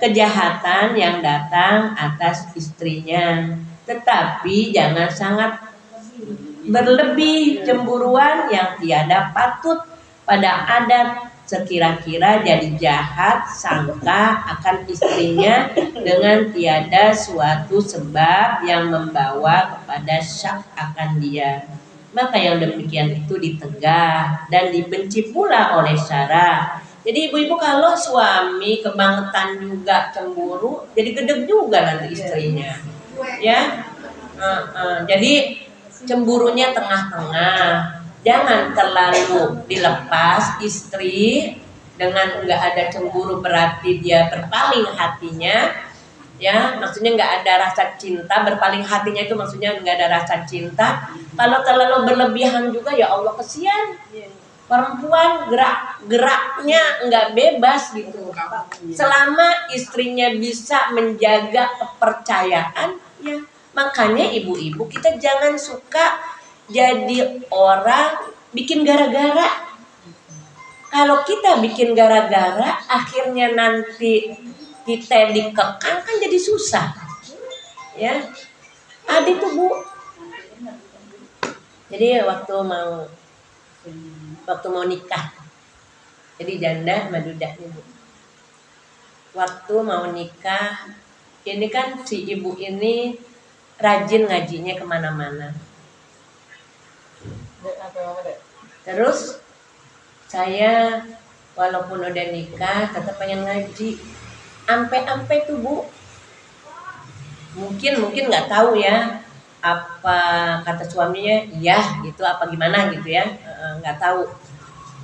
Kejahatan yang datang atas istrinya. Tetapi jangan sangat berlebih cemburuan yang tiada patut pada adat, sekira-kira jadi jahat sangka akan istrinya dengan tiada suatu sebab yang membawa kepada syak akan dia. Maka yang demikian itu ditegah dan dibenci pula oleh syara. Jadi ibu-ibu kalau suami kebangetan juga cemburu, jadi gedeg juga nanti istrinya, ya. Jadi cemburunya tengah-tengah, jangan terlalu dilepas istri dengan nggak ada cemburu berarti dia berpaling hatinya, ya maksudnya nggak ada rasa cinta. Berpaling hatinya itu maksudnya nggak ada rasa cinta. Kalau terlalu berlebihan juga ya Allah kesian perempuan, geraknya nggak bebas gitu. Selama istrinya bisa menjaga kepercayaan, ya makanya ibu-ibu kita jangan suka jadi orang bikin gara-gara. Kalau kita bikin gara-gara, akhirnya nanti kita dikekang kan jadi susah. Ya, ada tuh Bu. Jadi waktu mau nikah, jadi janda maduda nih Bu. Waktu mau nikah, ini kan si ibu ini rajin ngajinya kemana-mana. Terus saya walaupun udah nikah tetap pengen ngaji. Ampe tuh Bu. Mungkin nggak tahu ya apa kata suaminya, iya gitu apa gimana gitu ya, nggak tahu.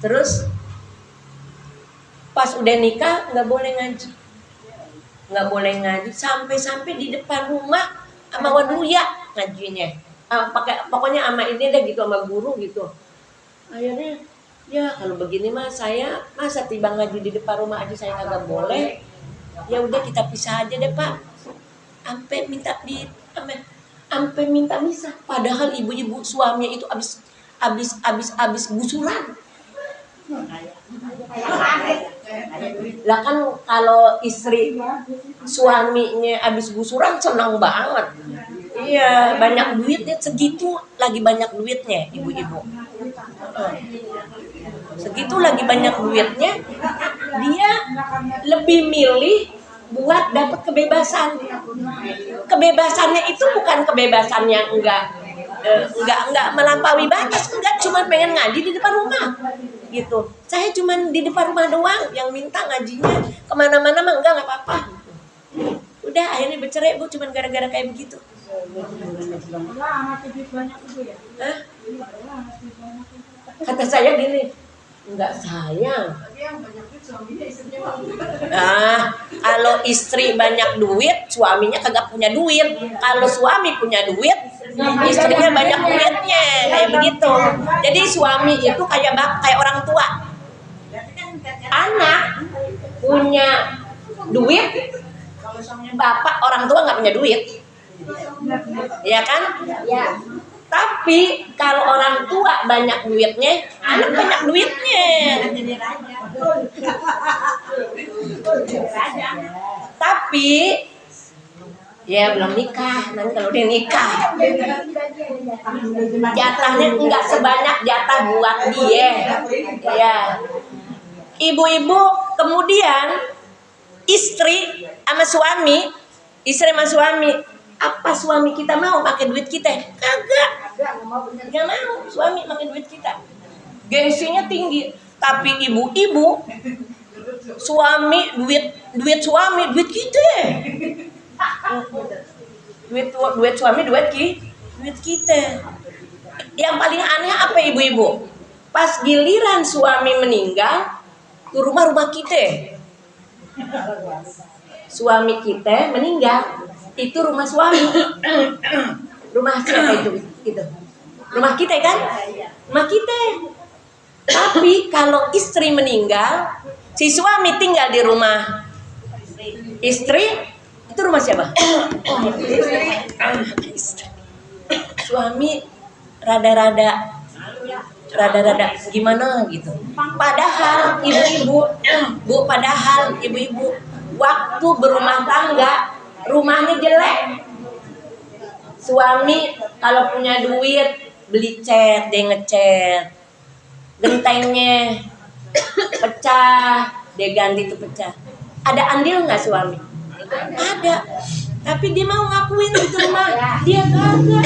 Terus pas udah nikah nggak boleh ngaji, sampai di depan rumah sama waduya ngajinya. Pokoknya sama ini deh gitu, sama guru gitu. Akhirnya ya kalau begini mah saya masa tiba ngaji di depan rumah aja saya kagak boleh. Ya udah kita pisah aja deh Pak. Sampai minta misah. Padahal ibu-ibu suaminya itu abis gusuran. Lah kan kalau istri suaminya abis gusuran senang banget. Iya, banyak duitnya segitu, lagi banyak duitnya ibu-ibu. Segitu lagi banyak duitnya, dia lebih milih buat dapat kebebasan. Kebebasannya itu bukan kebebasan yang enggak melampaui batas, enggak, cuma pengen ngaji di depan rumah gitu. Saya cuma di depan rumah doang, yang minta ngajinya kemana-mana mah enggak apa-apa. Udah akhirnya bercerai Bu, cuma gara-gara kayak begitu. Hah? Kata saya gini, enggak sayang. Nah, kalau istri banyak duit, suaminya kagak punya duit. Kalau suami punya duit, istrinya banyak duitnya, kayak begitu. Jadi suami itu kayak orang tua. Anak punya duit, bapak orang tua nggak punya duit, ya kan? Ya. Tapi kalau orang tua banyak duitnya, anak banyak duitnya. Tapi ya belum nikah, nanti kalau udah nikah jatahnya enggak sebanyak jatah buat dia. Ya. Ibu-ibu kemudian istri sama suami, apa suami kita mau pakai duit kita? Kagak. Nggak mau suami pakai duit kita. Gengsinya tinggi. Tapi ibu-ibu suami duit suami duit kita. Duit suami duit kita. Yang paling aneh apa ibu-ibu? Pas giliran suami meninggal, tuh rumah kita. Suami kita meninggal, itu rumah suami. Rumah siapa itu? Gitu. Rumah kita kan? Rumah kita. Tapi kalau istri meninggal, si suami tinggal di rumah istri, itu rumah siapa? Istri. Suami rada-rada gimana gitu. Padahal ibu-ibu, waktu berumah tangga rumahnya jelek. Suami kalau punya duit beli cat, dia ngecat. Gentengnya pecah, dia ganti tuh pecah. Ada andil nggak suami? Ada. Tapi dia mau ngakuin itu rumah dia kagak.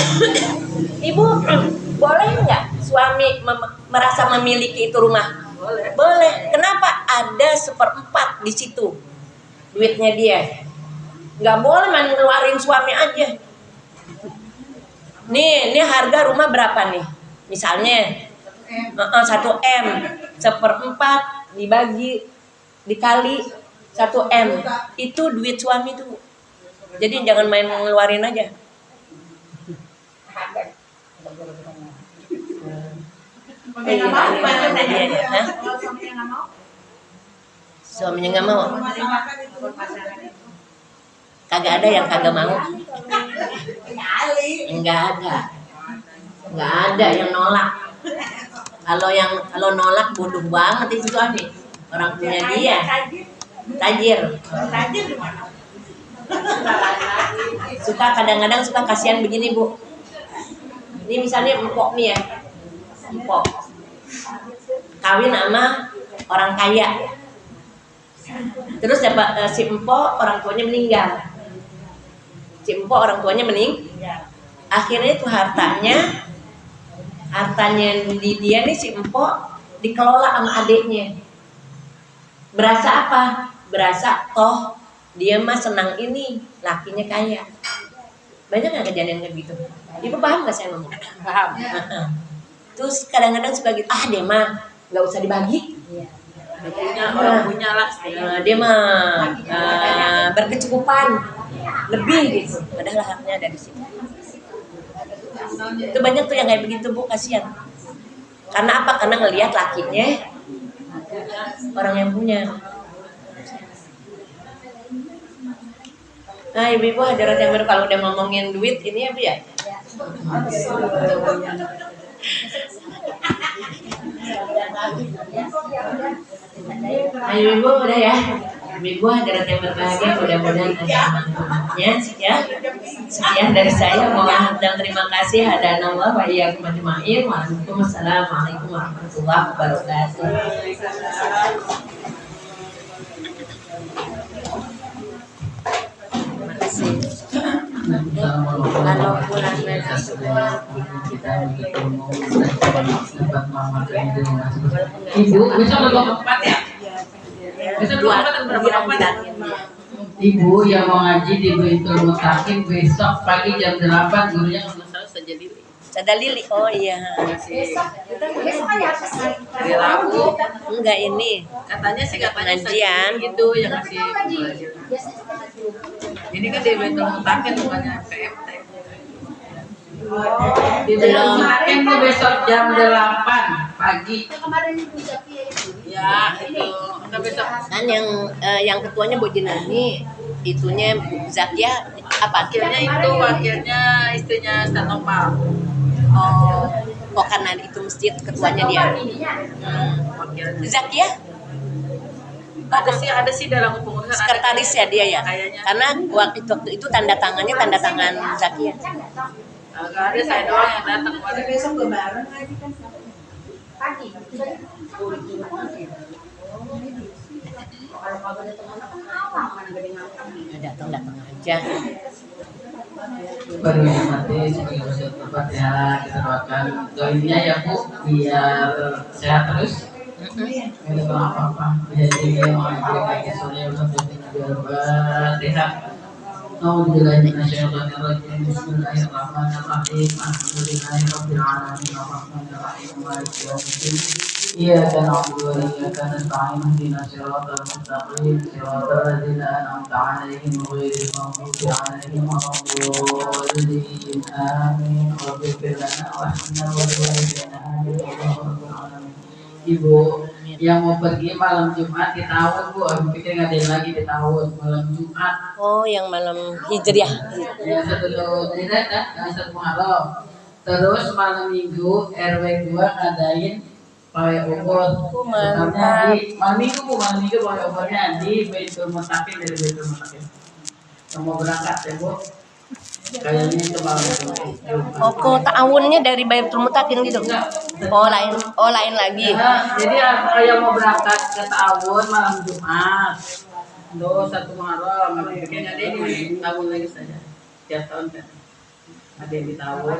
Ibu, boleh nggak suami merasa memiliki itu rumah? Boleh. Kenapa? Ada 1/4 di situ duitnya dia. Nggak boleh main ngeluarin suami aja. Nih harga rumah berapa nih? Misalnya 1M, 1/4 dikali 1M, itu duit suami tuh. Jadi jangan main ngeluarin aja. Suaminya nggak mau. Kagak ada yang kagak mau. Enggak ada yang nolak. Kalau nolak bodoh banget itu suami. Orang punya dia tajir. Suka kadang-kadang suka kasihan begini Bu. Ini misalnya empok nih ya, empok kawin sama orang kaya. Terus dapat si empok orang tuanya meninggal. Akhirnya itu hartanya di dia nih si empok dikelola sama adiknya. Berasa apa? Berasa toh dia mah senang ini lakinya kaya. Banyak nggak kejadian kayak gitu? Ibu paham nggak saya ngomong? Paham. Terus kadang-kadang suka gitu, dia mah nggak usah dibagi. Orang punya lah. Dia mah berkecukupan lebih gitu. Padahal haknya ada di sini. Itu banyak tuh yang kayak begitu Bu, kasihan. Karena apa? Karena ngelihat lakinya orang yang punya. Nah ibu-ibu hadirat yang baru, kalau udah ngomongin duit ini ya Bu ya. Ayo ibu udah ya. Ibu hadirat yang berbahagia, mudah-mudahan ada manfaatnya. Sekian dari saya, mohon dan terima kasih. Hadanallah wa iyyakum ajma'in. Wassalamualaikum warahmatullahi wabarakatuh. Kalau kurang dari semua kita Ibu bisa berapa empat ya? Bisa berapa? Ibu yang mau ngaji di Baitul Mutakin besok pagi jam 8 gurunya Sada Lili. Oh iya. Hari Rabu. Enggak ini. Katanya pengajian itu yang ngasih. Ini kan di Baitul Mutakin bukannya PMT. Di Baitul Mutakin tuh besok jam 8 pagi. Ya itu. Kita besok. Kan yang ketuanya Bu Jinani, itunya Bu Zakia, apa? Wakilnya istrinya Stanopal. Oh karena itu masjid ketuanya dia. Zakia Ada sih dalam kepengurusan ada sekretaris ya dia ya. kayaknya. Karena waktu itu tanda tangan Zakia. Agak ada saya doang yang datang kemarin. Besok lebaran lagi kan. Pagi. Ya, datang aja. Baru nanti sebagai usaha tempat ya kita doakan doanya ya Bu biar sehat terus. Tidak apa-apa. Jadi yang lagi sore untuk biar sehat. Bismillahirrahmanirrahim. Bismillahirrahmanirrahim. Alhamdulillahirabbil alamin. Arrahmanirrahim. Maliki yaumiddin. Iyyaka na'budu wa iyyaka nasta'in. Ihdinas siratal mustaqim. Siratal ladzina an'amta 'alaihim ghairil maghdubi 'alaihim waladdallin. Amin. Rabbana warhamna wa walidayna. Amin. Allahumma alamin. Ibu yang mau pergi malam Jumat di tahun Bu, aku pikir nggak ada lagi di tahun malam Jumat. Oh yang malam Hijriah. Ya sebelum tidak kan satu Muharram. Terus malam Minggu RW 2 ngadain pawai obor. Sebenarnya di malam Minggu pawai obornya di Baitul Mutakin dari Baitul Mutakin. Mau berangkat ya Bu? Kayaknya itu malam Jumat. Oh ta'awunnya dari Baitul Mutakin gitu. Oh lain lagi. Ya, jadi apa yang mau berangkat ke Ta'awun malam Jumat. Satu Muharram, bikin ada di Ta'awun lagi saja. Tiap tahun kan. Ada yang di Ta'awun.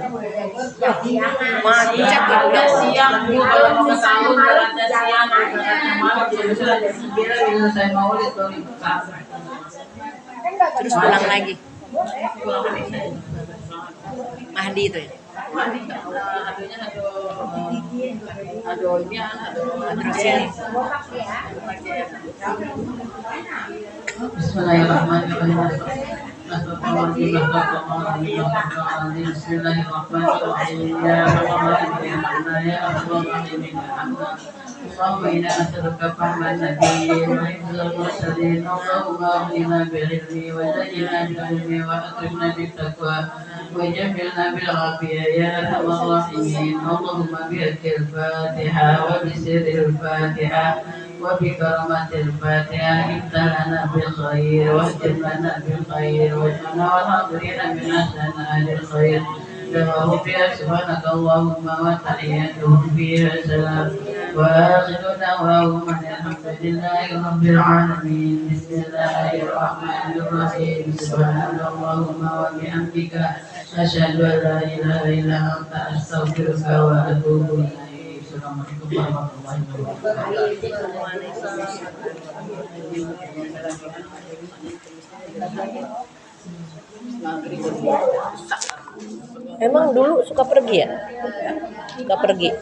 Macet Ada siang Bu kalau mau ke Ta'awun berangkat siang, berangkatnya malam jadi bisa kira saya mau lihat baru buka. terus pulang lagi. Pulang lagi saya. Mahdi itu ya. Mandi adunya adu ini Terus ini. Bismillahirrahmanirrahim. Bismillahirrahmanirrahim. اللهم إنا نسألك فهم النبيين وحفظ المرسلين اللهم أغننا بالعلم وزينا بالعلم وأكرمنا بالتقوى وجملنا بالعافية يا أرحم الراحمين اللهم بحق الفاتحة وبسر الفاتحة وبكرامة الفاتحة افتح لنا بالخير واختم لنا بالخير واجعلنا والحاضرين من أحسن أهل الخير دعوهم فيها سبحانك اللهم وتحياتهم فيها سلام وآخر دعواهم أن الحمد لله رب العالمين بسم الله الرحمن الرحيم سبحان اللهم وبحمدك أشهد أن لا إله إلا أنت أستغفرك وأتوب إليك. Assalamualaikum warahmatullahi wabarakatuh. Emang dulu suka pergi ya? Suka pergi.